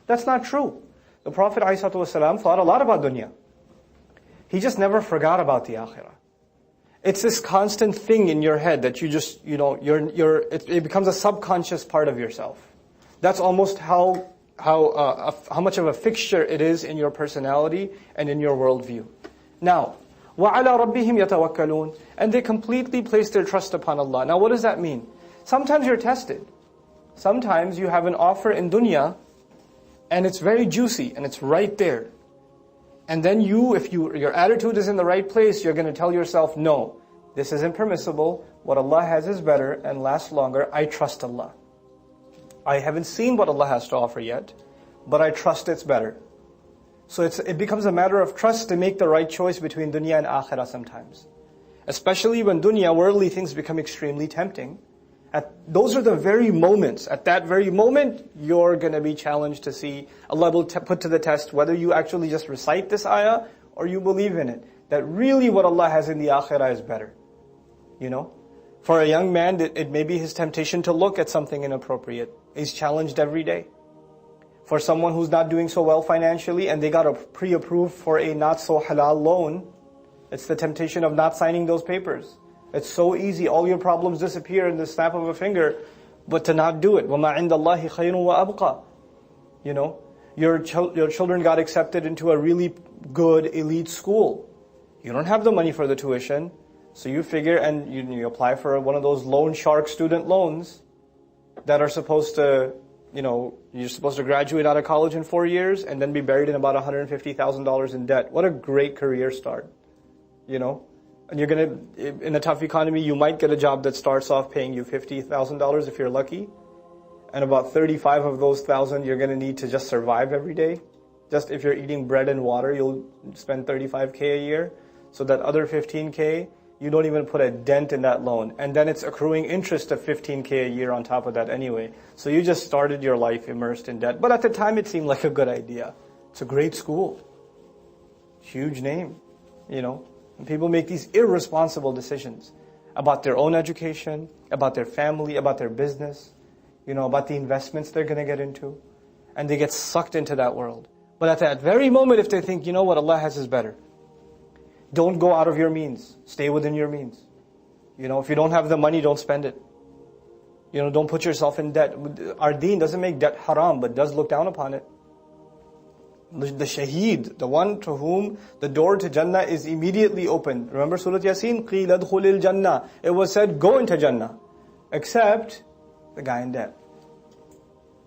That's not true. The Prophet ﷺ thought a lot about dunya. He just never forgot about the akhirah. It's this constant thing in your head that you just, it becomes a subconscious part of yourself. That's almost how much of a fixture it is in your personality and in your worldview. Now, وَعَلَى رَبِّهِمْ يَتَوَكَّلُونَ, and they completely place their trust upon Allah. Now what does that mean? Sometimes you're tested. Sometimes you have an offer in dunya, and it's very juicy, and it's right there. And then if your attitude is in the right place, you're going to tell yourself, no, this isn't permissible. What Allah has is better and lasts longer. I trust Allah. I haven't seen what Allah has to offer yet, but I trust it's better. So it becomes a matter of trust to make the right choice between dunya and akhirah sometimes. Especially when dunya, worldly things become extremely tempting. Those are the very moments. At that very moment, you're going to be challenged to see, Allah will put to the test whether you actually just recite this ayah or you believe in it. That really what Allah has in the akhirah is better. For a young man, it may be his temptation to look at something inappropriate. He's challenged every day. For someone who's not doing so well financially and they got pre-approved for a not so halal loan, it's the temptation of not signing those papers. It's so easy. All your problems disappear in the snap of a finger, but to not do it. وَمَا عِنْدَ اللَّهِ خَيْرٌ وَأَبْقَى. Your children got accepted into a really good elite school. You don't have the money for the tuition, so you figure and you apply for one of those loan shark student loans that are supposed to, you're supposed to graduate out of college in 4 years and then be buried in about $150,000 in debt. What a great career start, And you're in a tough economy, you might get a job that starts off paying you $50,000 if you're lucky. And about 35 of those thousand you're going to need to just survive every day. Just if you're eating bread and water, you'll spend $35K a year. So that other $15K, you don't even put a dent in that loan. And then it's accruing interest of $15K a year on top of that anyway. So you just started your life immersed in debt. But at the time it seemed like a good idea. It's a great school. Huge name, And people make these irresponsible decisions about their own education, about their family, about their business, about the investments they're going to get into. And they get sucked into that world. But at that very moment, if they think, what Allah has is better, don't go out of your means. Stay within your means. If you don't have the money, don't spend it. Don't put yourself in debt. Our deen doesn't make debt haram, but does look down upon it. The shaheed, the one to whom the door to Jannah is immediately opened. Remember Surah Yasin? قِيلَ ادْخُلِ الْجَنَّةِ. It was said, go into Jannah. Except the guy in debt.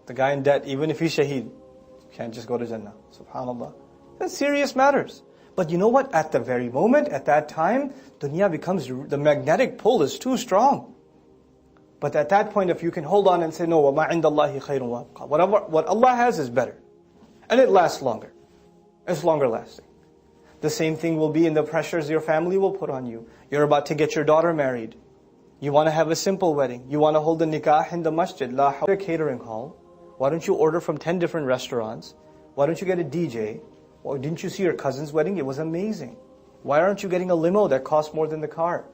The guy in debt, even if he's shaheed, can't just go to Jannah. SubhanAllah. That's serious matters. But you know what? At the very moment, at that time, dunya becomes, the magnetic pull is too strong. But at that point, if you can hold on and say, no, وَمَا عِنْدَ اللَّهِ خَيْرٌ وَأَبْقَى. What Allah has is better. And it lasts longer. It's longer lasting. The same thing will be in the pressures your family will put on you. You're about to get your daughter married. You want to have a simple wedding. You want to hold the nikah in the masjid. La hawla catering hall. Why don't you order from 10 different restaurants? Why don't you get a DJ? Well, didn't you see your cousin's wedding? It was amazing. Why aren't you getting a limo that costs more than the car?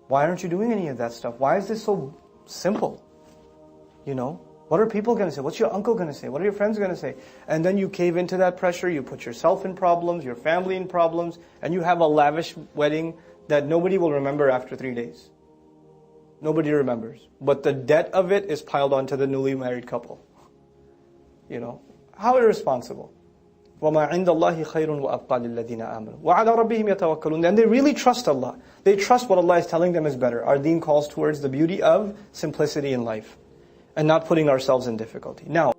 Why aren't you doing any of that stuff? Why is this so simple? What are people going to say? What's your uncle going to say? What are your friends going to say? And then you cave into that pressure, you put yourself in problems, your family in problems, and you have a lavish wedding that nobody will remember after 3 days. Nobody remembers. But the debt of it is piled onto the newly married couple. How irresponsible. وَمَا عِنْدَ اللَّهِ خَيْرٌ وَأَبْقَى لِلَّذِينَ آمَنُوا وَعَلَى رَبِّهِمْ يَتَوَكَّلُونَ. And they really trust Allah. They trust what Allah is telling them is better. Our deen calls towards the beauty of simplicity in life and not putting ourselves in difficulty. Now,